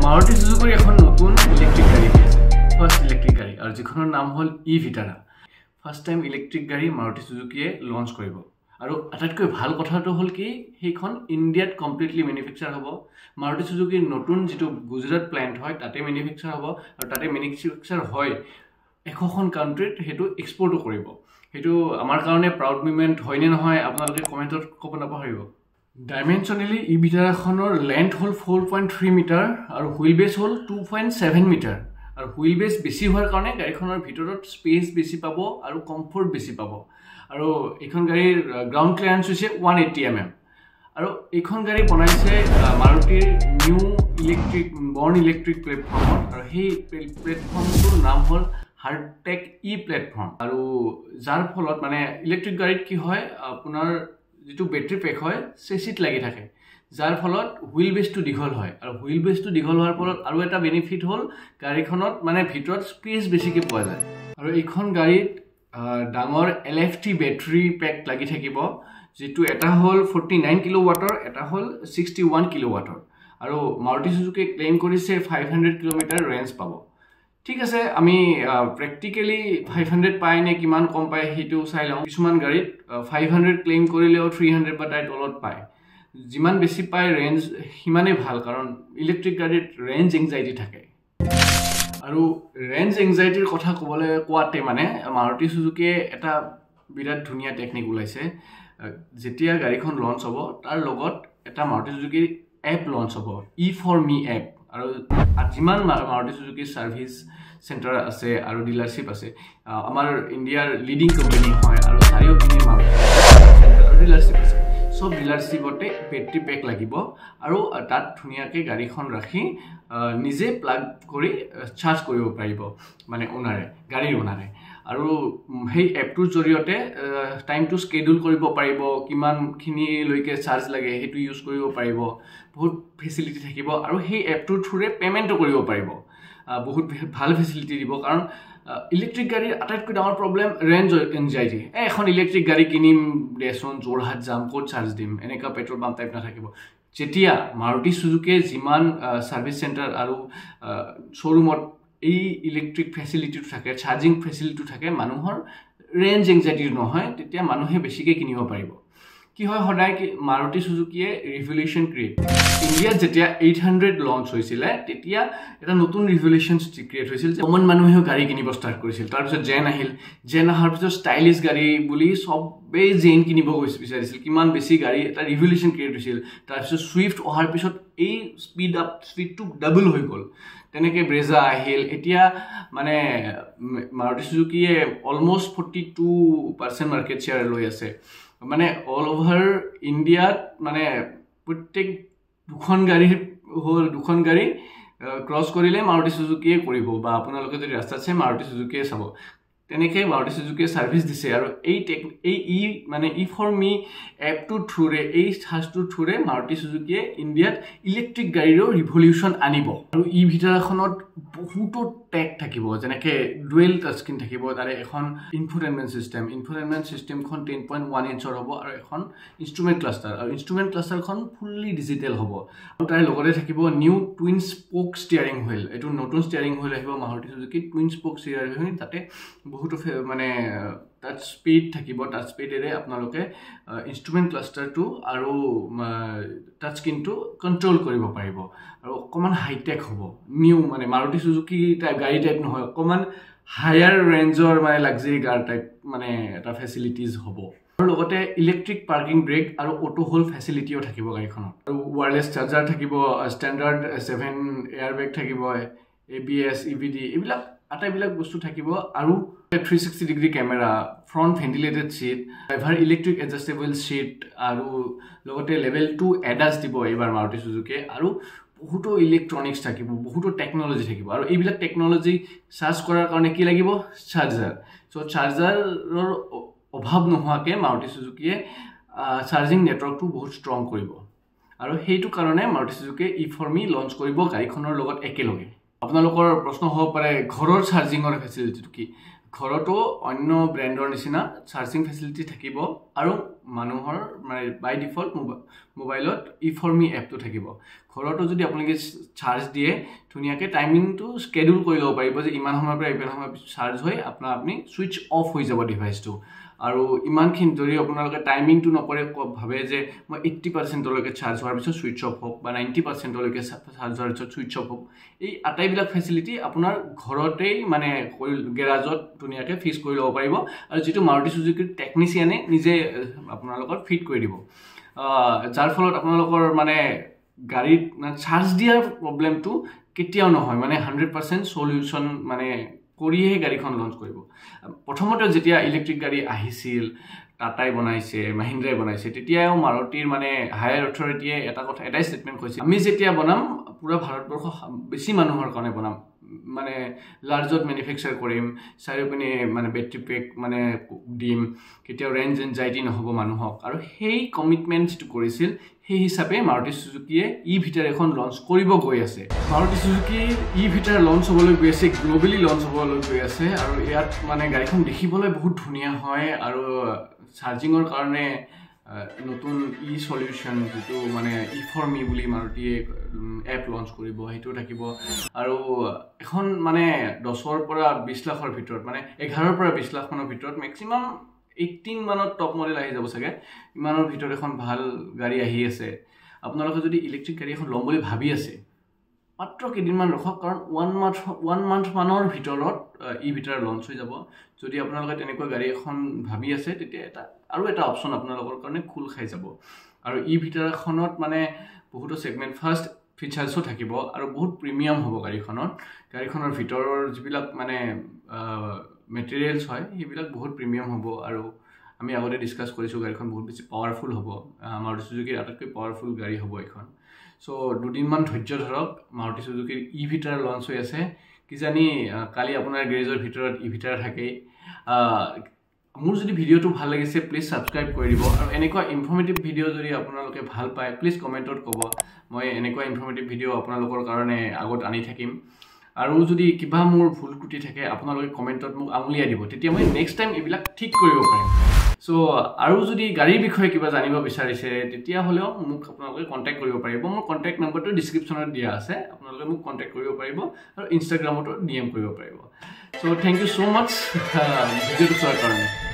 মাৰুতি সুজুকিৰ এখন নতুন ইলেক্ট্ৰিক গাড়ী আছে ফাৰ্স্ট ইলেক্ট্ৰিক গাড়ী আৰু যিখনৰ নাম হ'ল ই-ভিটাৰা ফাৰ্স্ট টাইম ইলেক্ট্ৰিক গাড়ী মাৰুতি সুজুকিয়ে লঞ্চ কৰিব আৰু আটাইতকৈ ভাল কথাটো হ'ল কি সেইখন ইণ্ডিয়াত কমপ্লিটলি ম্যানুফ্যাকচাৰ হ'ব মাৰুতি সুজুকিৰ নতুন যেটো গুজৰাট প্ল্যান্ট হয় তাতে ম্যানুফ্যাকচাৰ হ'ব আৰু তাতে ম্যানুফ্যাকচাৰ হয় এখন কান্ট্ৰিত হেতু এক্সপোৰ্টও কৰিব হেতু আমাৰ কাৰণে প্ৰাউড মোমেন্ট হয় নে নহয় আপোনালোকে কমেন্টত ক'ব নাপাহৰিব ডাইমেনশনালি ই-ভিটাৰাখনৰ লেন্থ হ'ল 4.3 মিটাৰ আৰু হুইল বেস হ'ল 2.7 মিটাৰ আৰু হুইল বেস বেছি হোৱাৰ কাৰণে গাড়ীখনৰ ভিতৰত স্পেস বেছি পাব আৰু কমফৰ্ট বেছি পাব আৰু এইখন গাড়ীৰ গ্ৰাউণ্ড ক্লিয়াৰেন্স হৈছে 180 mm আৰু এইখন গাড়ী বনাইছে মাৰুতিৰ নিউ ইলেক্ট্ৰিক বৰ্ন ইলেক্ট্ৰিক প্লেটফৰ্মত আৰু সেই প্লেটফৰ্মটোৰ নাম হ'ল হাৰ্টেক ই প্লেটফৰ্ম আৰু যাৰ ফলত মানে ইলেক্ট্ৰিক গাড়ীত কি হয় আপোনাৰ যেটো বেটাৰি পেক হয় চেচিত লাগি থাকে যাৰ ফলত হুইল বেসটো দীঘল হয় আৰু হুইল বেসটো দীঘল হোৱাৰ ফলত আৰু এটা বেনিফিট হ'ল গাড়ীখনত মানে ভিতৰত স্পেস বেছিকৈ পোৱা যায় আৰু এইখন গাড়ীত ডাঙৰ LFT বেটাৰি পেক লাগি থাকিব যেটো এটা হ'ল 49 কিলোৱাটৰ এটা হ'ল 61 কিলোৱাটৰ আৰু মাৰুতি সুজুকি ক্লেইম কৰিছে 500 কিলোমিটাৰ ৰেঞ্জ পাব ঠিক আছে আমি প্ৰ্যাকটিক্যালি 500 পাই নে কিমান কম পাই হেতু চাই লওঁ কিছুমান গাড়ীত 500 ক্লেইম কৰিলেও 300 বা তাই তলত পায় যিমান বেছি পাই ৰেঞ্জ হিমানে ভাল কাৰণ ইলেক্ট্ৰিক গাড়ীত ৰেঞ্জ এংজাইটি থাকে আৰু ৰেঞ্জ এংজাইটিৰ কথা ক'বলৈ কোৱাতে মানে মাৰুতি সুজুকিয়ে এটা বিৰাট ধুনীয়া টেকনিক ওলাইছে যেতিয়া গাড়ীখন লঞ্চ হ'ব তাৰ লগত এটা মাৰুতি সুজুকি এপ লঞ্চ হ'ব E4Me এপ আৰু যিমান মাৰুতি সুজুকি সাৰ্ভিস সেন্টাৰ আছে আৰু ডিলাৰশিপ আছে আমাৰ ইণ্ডিয়াৰ লিডিং কোম্পানী হয় আৰু চাৰিওপিনে মাৰুতি সেন্টাৰ আৰু ডিলাৰশিপ আছে সব ডিলাৰশিপতে বেটাৰি পেক লাগিব আৰু তাত ধুনীয়াকৈ গাড়ীখন ৰাখি নিজে প্লাগ কৰি চাৰ্জ কৰিব পাৰিব মানে ওনাৰে গাড়ীৰ ওনাৰে আৰু সেই এপটোৰ জৰিয়তে টাইমটো স্কেডুল কৰিব পাৰিব কিমানখিনি লৈকে চাৰ্জ লাগে হেতু ইউজ কৰিব পাৰিব বহুত ফেসিলিটি থাকিব আৰু সেই এপটোৰ থ্ৰুৰে পেমেন্টও কৰিব পাৰিব বহুত ভাল ফেসিলিটি দিব কাৰণ ইলেক্ট্ৰিক গাড়ীৰ আটাইতকৈ ডাঙৰ প্ৰবলেম ৰেঞ্জ এনজাইটি এখন ইলেক্ট্ৰিক গাড়ী কিনিম দেচোন যোৰহাট যাম ক'ত চাৰ্জ দিম এনেকা পেট্ৰল পাম্প টাইপ নাথাকিব যেতিয়া মাৰুতি সুজুকিয়ে যিমান সাৰ্ভিস সেন্টাৰ আৰু শ্বৰুমত এই ইলেক্ট্ৰিক ফেসিলিটিটো থাকে চাৰ্জিং ফেসিলিটি থাকে মানুহৰ ৰেঞ্জ এংজাইটি নহয় তেতিয়া মানুহে বেছিকৈ কিনিব পাৰিব কি হয় সদায় কি মাৰুতি সুজুকিয়ে ৰিভলিউশন ক্ৰিয়েট ইণ্ডিয়াত যেতিয়া 800 লঞ্চ হৈছিল তেতিয়া এটা নতুন ৰিভলিউশন ক্ৰিয়েট হৈছিল যে কমন মানুহেও গাড়ী কিনিব ষ্টাৰ্ট কৰিছিল তাৰপিছত জেন আহিল জেন অহাৰ পিছত ষ্টাইলিছ গাড়ী বুলি সবেই জেন কিনিব বিচাৰিছিল কিমান বেছি গাড়ী এটা ৰিভলিউশন ক্ৰিয়েট হৈছিল তাৰপিছত সুইফ্ট অহাৰ পিছত এই স্পীডটো ডাবল হৈ গ'ল তেনেকৈ ব্ৰেজা আহিল এতিয়া মানে মাৰুতি সুজুকিয়ে অলমোষ্ট 42% মাৰ্কেট শ্বেয়াৰ লৈ আছে মানে অল ওভাৰ ইণ্ডিয়াত মানে প্ৰত্যেক দুখন গাড়ী ক্ৰছ কৰিলে মাৰুতি সুজুকিয়ে কৰিব বা আপোনালোকে যদি ৰাস্তাত চাই মাৰুতি সুজুকিয়ে চাব তেনেকৈ মাৰুতি সুজুকিয়ে সাৰ্ভিস দিছে আৰু এই মানে E4Me এপটোৰ থ্ৰুৰে এই সাজটোৰ থ্ৰুৰে মাৰুতি সুজুকিয়ে ইণ্ডিয়াত ইলেক্ট্ৰিক গাড়ীৰো ৰিভলিউশন আনিব আৰু ই-ভিটাৰাখনত বহুতো টেক থাকিব যেনেকৈ ডুৱেল টাচ স্ক্ৰীন থাকিব তাৰে এখন ইনফোটেইনমেণ্ট চিষ্টেমখন 10.1 ইঞ্চৰ হ'ব আৰু এখন ইনষ্ট্ৰুমেণ্ট ক্লাষ্টাৰ আৰু ইনষ্ট্ৰুমেণ্ট ক্লাষ্টাৰখন ফুল্লি ডিজিটেল হ'ব আৰু তাৰ লগতে থাকিব new twin spoke steering wheel এইটো নতুন ষ্টিয়াৰিং হুইল আহিব Maruti Suzuki twin spoke steering wheel তাতে বহুতো মানে টাচ স্পীড থাকিব টাচ স্পীডেৰে আপোনালোকে ইনষ্ট্ৰুমেণ্ট ক্লাষ্টাৰটো আৰু টাচ স্ক্ৰীনটো কণ্ট্ৰল কৰিব পাৰিব আৰু অকণমান হাইটেক হ'ব নিউ মানে মাৰুতি সুজুকি গাড়ী টাইপ নহয় অকণমান হায়াৰ ৰেঞ্জৰ মানে লাক্সাৰী কাৰ টাইপ মানে এটা ফেচিলিটিজ হ'ব আৰু লগতে ইলেক্ট্ৰিক পাৰ্কিং ব্ৰেক আৰু অটো হোল্ড ফেচিলিটিও থাকিব গাড়ীখনত আৰু ৱায়াৰলেছ চাৰ্জাৰ থাকিব ষ্টেণ্ডাৰ্ড 7 এয়াৰ বেগ থাকিব ABS EBD এইবিলাক আটাইবিলাক বস্তু থাকিব আৰু 360 degree camera front ventilated seat driver electric adjustable seat আৰু লগতে লেভেল 2 এডাস দিব এবাৰ মাৰুতি সুজুকিয়ে আৰু বহুতো ইলেক্ট্ৰনিক্স থাকিব বহুতো টেকনলজি থাকিব আৰু এইবিলাক টেকনলজি চাৰ্জ কৰাৰ কাৰণে কি লাগিব চাৰ্জাৰ সো চাৰ্জাৰৰ অভাৱ নোহোৱাকৈ মাৰুতি সুজুকিয়ে চাৰ্জিং নেটৱৰ্কটো বহুত ষ্ট্ৰং কৰিব আৰু সেইটো কাৰণে মাৰুতি সুজুকিয়ে E4Me লঞ্চ কৰিব গাড়ীখনৰ লগত একেলগে আপোনালোকৰ প্ৰশ্ন হ'ব পাৰে ঘৰৰ চাৰ্জিঙৰ ফেচিলিটিটো কি ঘৰতো অন্য ব্ৰ্যান্ডৰ নিচিনা চাৰ্জিং ফেচিলিটি থাকিব আৰু মানুহৰ মানে বাই ডিফল্ট মোবাইলত ই4মি এপটো থাকিব ঘৰতো যদি আপোনালোকে চাৰ্জ দিয়ে ধুনীয়াকৈ টাইমিংটো স্কেডিউল কৰি ল'ব পাৰিব যে ইমান সময়ৰ পৰা ইমান সময় চাৰ্জ হৈ আপুনি ছুইচ অফ হৈ যাব ডিভাইচটো আৰু ইমানখিনি যদি আপোনালোকে টাইমিংটো নকৰে ভাবে যে মই 80%লৈকে চাৰ্জ হোৱাৰ পিছত ছুইচ অফ হওক বা 90%লৈকে চাৰ্জ হোৱাৰ পিছত ছুইচ অফ হওক এই আটাইবিলাক ফেচিলিটি আপোনাৰ ঘৰতেই মানে গেৰাজত ধুনীয়াকৈ ফিক্স কৰি ল'ব পাৰিব আৰু যিটো মাৰুতি চুজুকিৰ টেকনিচিয়ানে নিজে আপোনালোকৰ ফিট কৰি দিব যাৰ ফলত আপোনালোকৰ মানে গাড়ীত চাৰ্জ দিয়াৰ প্ৰব্লেমটো কেতিয়াও নহয় মানে 100% সলিউশন মানে কৰিহে গাড়ীখন লঞ্চ কৰিব প্ৰথমতে যেতিয়া ইলেক্ট্ৰিক গাড়ী আহিছিল টাটাই বনাইছে মহিন্দ্ৰাই বনাইছে তেতিয়াও মাৰুতিৰ মানে হায়াৰ অথৰিটিয়ে এটাই ষ্টেটমেণ্ট কৈছে আমি যেতিয়া বনাম পুৰা ভাৰতবৰ্ষ বেছি মানুহৰ কাৰণে বনাম মানে লাৰ্জত মেনুফেকচাৰ কৰিম চাৰিওপিনে মানে বেটাৰী পেক মানে দিম কেতিয়াও ৰেঞ্জ এনজাইটি নহ'ব মানুহক আৰু সেই কমিটমেণ্ট যিটো কৰিছিল সেই হিচাপে মাৰুতি চুজুকিয়ে ই-ভিটাৰ এখন লঞ্চ কৰিব গৈ আছে মাৰুতি চুজুকি ই-ভিটাৰ লঞ্চ হ'বলৈ গৈ আছে গ্ল'বেলি লঞ্চ হ'বলৈ গৈ আছে আৰু ইয়াত মানে গাড়ীখন দেখিবলৈ বহুত ধুনীয়া হয় আৰু চাৰ্জিঙৰ কাৰণে নতুন সলিউশন যিটো মানে ই4মি বুলি মাৰুতিয়ে এপ লঞ্চ কৰিব সেইটো থাকিব আৰু এখন মানে 10ৰ পৰা 20 লাখৰ ভিতৰত মানে 11ৰ পৰা 20 লাখ মানৰ ভিতৰত মেক্সিমাম 18 মানত টপ মডেল আহি যাব চাগে ইমানৰ ভিতৰত এখন ভাল গাড়ী আহি আছে আপোনালোকে যদি ইলেক্ট্ৰিক গাড়ী এখন ল'ম বুলি ভাবি আছে মাত্ৰ কেইদিনমান ৰখক কাৰণ 1 মান্থ মানৰ ভিতৰত ই-ভিটাৰ লঞ্চ হৈ যাব যদি আপোনালোকে তেনেকুৱা গাড়ী এখন ভাবি আছে তেতিয়া এটা অপচন আপোনালোকৰ কাৰণে খুল খাই যাব আৰু ই-ভিটাৰখনত মানে বহুতো সেগমেন্ট ফাৰ্স্ট ফিচাৰ্সও থাকিব আৰু বহুত প্ৰিমিয়াম হ'ব গাড়ীখনৰ ভিতৰৰ যিবিলাক মানে মেটেৰিয়েলছ হয় সেইবিলাক বহুত প্ৰিমিয়াম হ'ব আৰু আমি আগতে ডিসকাস কৰিছো গাড়ীখন বহুত বেছি পাৱাৰফুল হ'ব মাৰুতি চুজুকিৰ আটাইতকৈ পাৱাৰফুল গাড়ী হ'ব এখন সো দুদিনমান ধৈৰ্য ধৰক মাৰুতি চুজুকিৰ ই-ভিটাৰ লঞ্চ হৈ আছে কিজানি কালি আপোনাৰ গেৰেজৰ ভিতৰত ই-ভিটাৰ থাকে মোৰ যদি ভিডিওটো ভাল লাগিছে প্লিজ সাবস্ক্ৰাইব কৰি দিব আৰু এনেকুৱা ইনফৰ্মেটিভ ভিডিও যদি আপোনালোকে ভাল পায় প্লিজ কমেন্টত ক'ব মই এনেকুৱা ইনফৰ্মেটিভ ভিডিও আপোনালোকৰ কাৰণে আগত আনি থাকিম আৰু যদি কিবা মোৰ ভুল ত্ৰুটি থাকে আপোনালোকে কমেন্টত মোক আঙুলিয়াই দিব তেতিয়া মই নেক্সট টাইম এইবিলাক ঠিক কৰিব পাৰিম সো আৰু যদি গাড়ীৰ বিষয়ে কিবা জানিব বিচাৰিছে তেতিয়া হলেও মোক আপোনালোকে কন্টাক্ট কৰিব পাৰিব মোৰ কন্টাক্ট নম্বৰটো ডেসক্ৰিপচনত দিয়া আছে আপোনালোকে মোক কন্টাক্ট কৰিব পাৰিব আৰু ইনষ্টাগ্ৰামতো ডিএম কৰিব পাৰিব সো থ্যাংক ইউ সো মাচ ভিডিওটো চোৱাৰ কাৰণে